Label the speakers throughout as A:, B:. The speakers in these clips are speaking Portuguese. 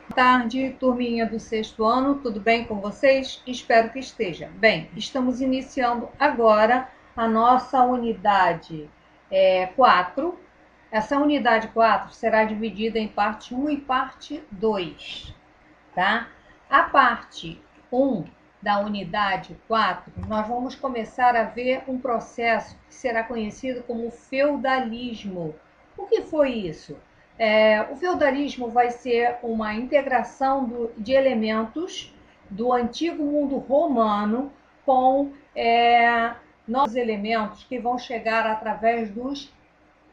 A: Boa tarde, turminha do sexto ano, tudo bem com vocês? Espero que esteja. Bem, estamos iniciando agora a nossa unidade 4. Essa unidade 4 será dividida em parte 1 e parte 2, tá? A parte 1 da unidade 4, nós vamos começar a ver um processo que será conhecido como feudalismo. O que foi isso? O feudalismo vai ser uma integração de elementos do antigo mundo romano com novos elementos que vão chegar através dos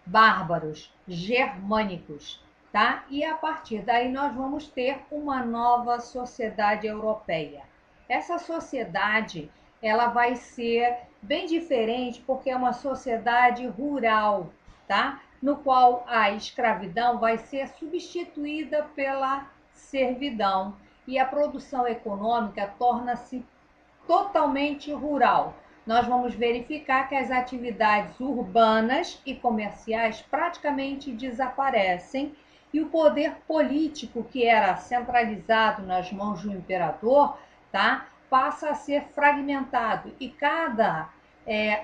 A: bárbaros germânicos, tá? E a partir daí nós vamos ter uma nova sociedade europeia. Essa sociedade, ela vai ser bem diferente porque é uma sociedade rural, tá? No qual a escravidão vai ser substituída pela servidão e a produção econômica torna-se totalmente rural. Nós vamos verificar que as atividades urbanas e comerciais praticamente desaparecem e o poder político, que era centralizado nas mãos do imperador, tá, passa a ser fragmentado e cada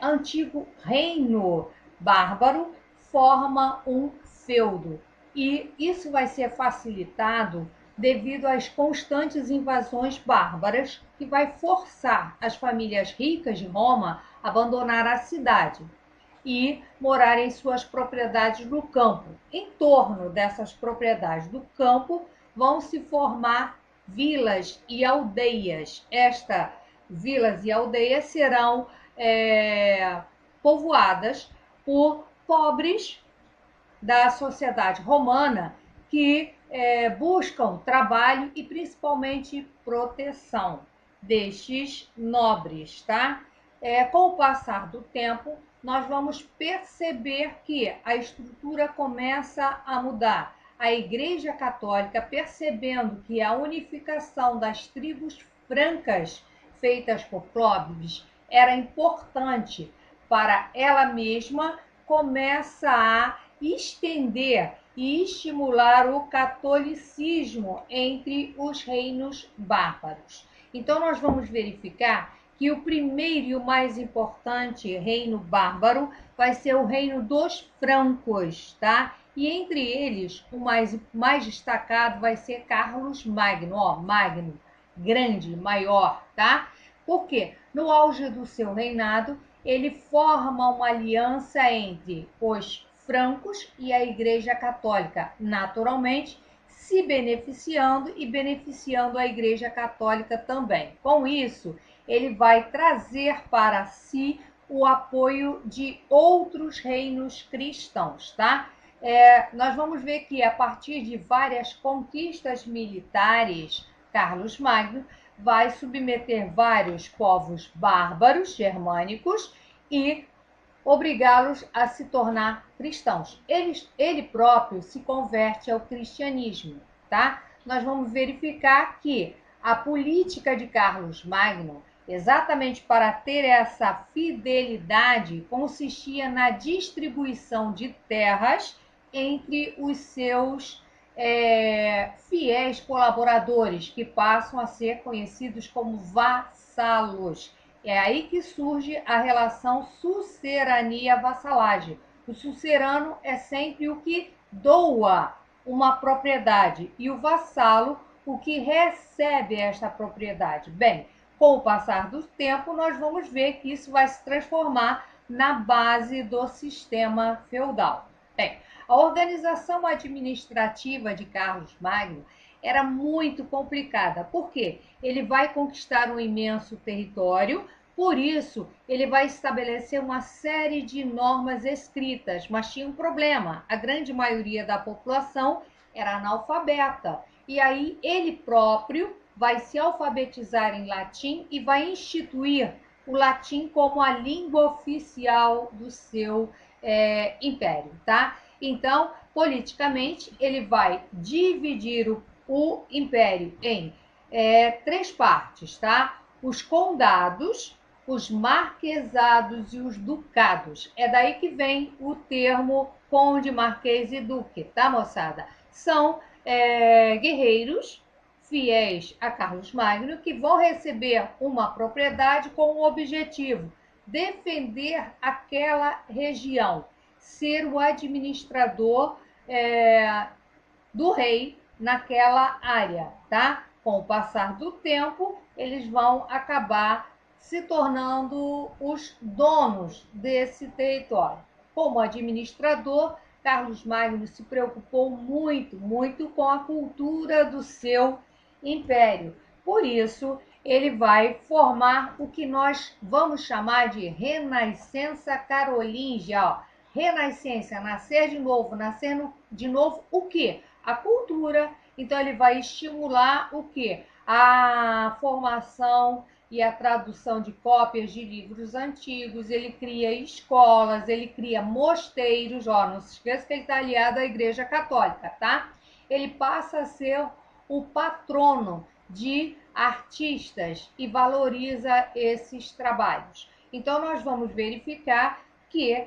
A: antigo reino bárbaro forma um feudo. E isso vai ser facilitado devido às constantes invasões bárbaras, que vai forçar as famílias ricas de Roma a abandonar a cidade e morar em suas propriedades no campo. Em torno dessas propriedades do campo vão se formar vilas e aldeias. Estas vilas e aldeias serão povoadas por pobres da sociedade romana que buscam trabalho e principalmente proteção destes nobres, tá? Com o passar do tempo, nós vamos perceber que a estrutura começa a mudar. A Igreja Católica, percebendo que a unificação das tribos francas feitas por Clóvis era importante para ela mesma, começa a estender e estimular o catolicismo entre os reinos bárbaros. Então, nós vamos verificar que o primeiro e o mais importante reino bárbaro vai ser o reino dos francos, tá? E entre eles, o mais destacado vai ser Carlos Magno, Magno, grande, maior, tá? Por quê? No auge do seu reinado, ele forma uma aliança entre os francos e a Igreja Católica, naturalmente se beneficiando e beneficiando a Igreja Católica também. Com isso, ele vai trazer para si o apoio de outros reinos cristãos, tá? Nós vamos ver que a partir de várias conquistas militares, Carlos Magno vai submeter vários povos bárbaros germânicos e obrigá-los a se tornar cristãos. Ele próprio se converte ao cristianismo, tá? Nós vamos verificar que a política de Carlos Magno, exatamente para ter essa fidelidade, consistia na distribuição de terras entre os seus fiéis colaboradores, que passam a ser conhecidos como vassalos. É aí que surge a relação sucerania-vassalagem. O sucerano é sempre o que doa uma propriedade e o vassalo o que recebe esta propriedade. Bem, com o passar do tempo, nós vamos ver que isso vai se transformar na base do sistema feudal. Bem, a organização administrativa de Carlos Magno era muito complicada. Por quê? Ele vai conquistar um imenso território, por isso ele vai estabelecer uma série de normas escritas, mas tinha um problema: a grande maioria da população era analfabeta. E aí ele próprio vai se alfabetizar em latim e vai instituir o latim como a língua oficial do seu império, tá? Então, politicamente, ele vai dividir o império em três partes, tá? Os condados, os marquesados e os ducados. É daí que vem o termo conde, marquês e duque, tá, moçada? São guerreiros fiéis a Carlos Magno que vão receber uma propriedade com o objetivo defender aquela região, ser o administrador do rei naquela área, tá? Com o passar do tempo, eles vão acabar se tornando os donos desse território. Como administrador, Carlos Magno se preocupou muito com a cultura do seu império. Por isso, ele vai formar o que nós vamos chamar de Renascença Carolíngia. Ó. Renascença, nascer de novo o quê? A cultura. Então, ele vai estimular o quê? A formação e a tradução de cópias de livros antigos, ele cria escolas, ele cria mosteiros, ó, não se esqueça que ele está aliado à Igreja Católica, tá? Ele passa a ser o patrono de artistas e valoriza esses trabalhos. Então, nós vamos verificar que,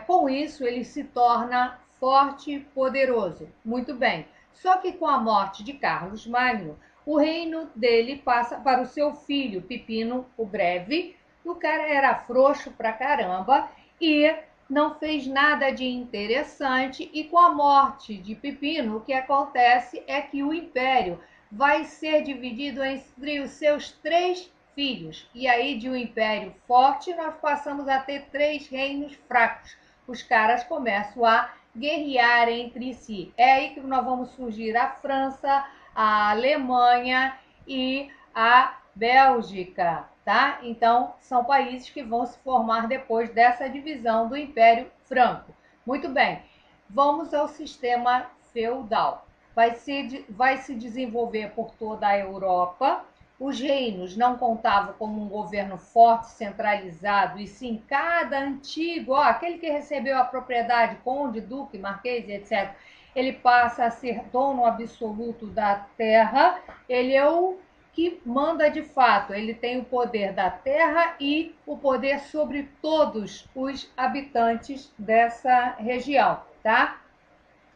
A: com isso, ele se torna forte e poderoso. Muito bem. Só que com a morte de Carlos Magno, o reino dele passa para o seu filho, Pipino o Breve. O cara era frouxo pra caramba e não fez nada de interessante. E com a morte de Pipino, o que acontece é que o império vai ser dividido entre os seus 3 filhos. E aí, de um império forte, nós passamos a ter 3 reinos fracos. Os caras começam a guerrear entre si. É aí que nós vamos surgir a França, a Alemanha e a Bélgica, tá? Então, são países que vão se formar depois dessa divisão do Império Franco. Muito bem, vamos ao sistema feudal. Vai se desenvolver por toda a Europa. Os reinos não contavam como um governo forte, centralizado, e sim cada antigo, aquele que recebeu a propriedade, conde, duque, marquês, etc., ele passa a ser dono absoluto da terra, ele é o que manda de fato, ele tem o poder da terra e o poder sobre todos os habitantes dessa região, tá?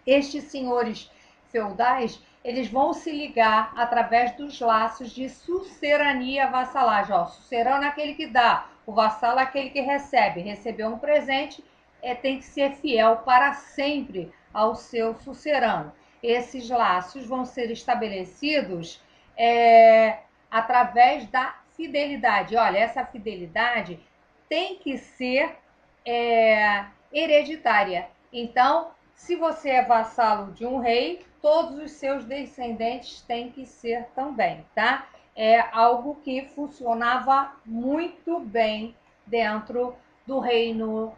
A: Estes senhores feudais, eles vão se ligar através dos laços de sucerania vassalagem. Ó, sucerano é aquele que dá, o vassalo é aquele que recebe. Recebeu um presente, tem que ser fiel para sempre ao seu sucerano. Esses laços vão ser estabelecidos através da fidelidade. Olha, essa fidelidade tem que ser hereditária. Então, se você é vassalo de um rei, todos os seus descendentes têm que ser também, tá? É algo que funcionava muito bem dentro do reino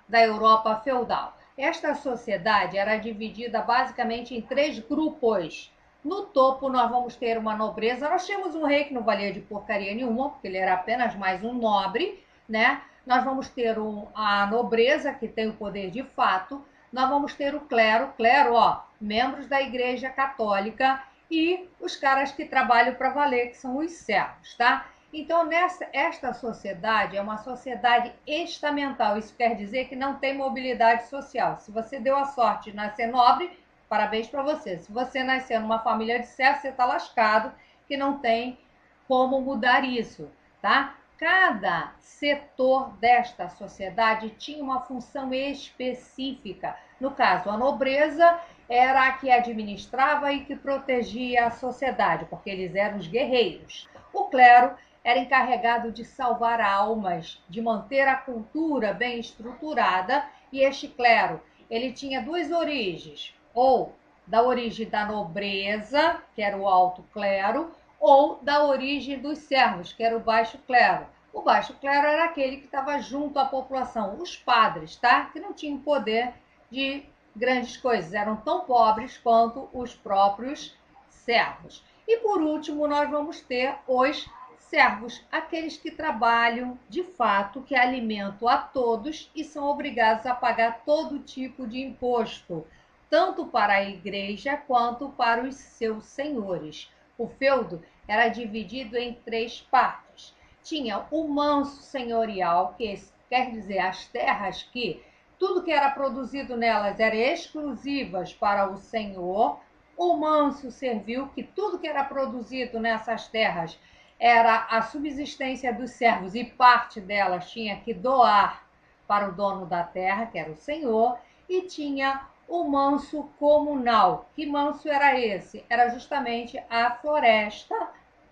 A: da Europa feudal. Esta sociedade era dividida basicamente em 3 grupos. No topo nós vamos ter uma nobreza. Nós tínhamos um rei que não valia de porcaria nenhuma, porque ele era apenas mais um nobre, né? Nós vamos ter a nobreza, que tem o poder de fato. Nós vamos ter o clero, ó, membros da Igreja Católica, e os caras que trabalham para valer, que são os servos, tá? Então, esta sociedade é uma sociedade estamental. Isso quer dizer que não tem mobilidade social. Se você deu a sorte de nascer nobre, parabéns para você. Se você nascer numa família de servos, você está lascado, que não tem como mudar isso, tá? Cada setor desta sociedade tinha uma função específica. No caso, a nobreza era a que administrava e que protegia a sociedade, porque eles eram os guerreiros. O clero era encarregado de salvar almas, de manter a cultura bem estruturada, e este clero, ele tinha 2 origens, ou da origem da nobreza, que era o alto clero, ou da origem dos servos, que era o baixo clero. O baixo clero era aquele que estava junto à população, os padres, tá? Que não tinham poder de grandes coisas, eram tão pobres quanto os próprios servos. E por último, nós vamos ter os servos, aqueles que trabalham de fato, que alimentam a todos e são obrigados a pagar todo tipo de imposto, tanto para a igreja quanto para os seus senhores. O feudo era dividido em 3 partes. Tinha o manso senhorial, que quer dizer as terras que tudo que era produzido nelas era exclusivas para o senhor. O manso serviu, que tudo que era produzido nessas terras era a subsistência dos servos e parte delas tinha que doar para o dono da terra, que era o senhor, e tinha o manso comunal. Que manso era esse? Era justamente a floresta,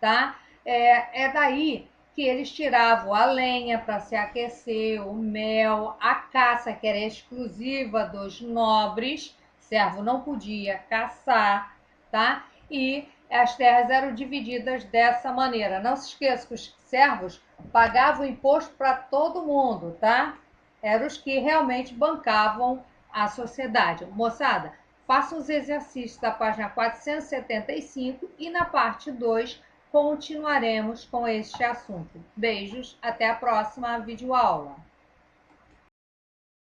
A: tá? É daí que eles tiravam a lenha para se aquecer, o mel, a caça, que era exclusiva dos nobres, servo não podia caçar, tá? E as terras eram divididas dessa maneira. Não se esqueça que os servos pagavam imposto para todo mundo, tá? Eram os que realmente bancavam a sociedade. Moçada, façam os exercícios da página 475 e na parte 2 continuaremos com este assunto. Beijos, até a próxima videoaula.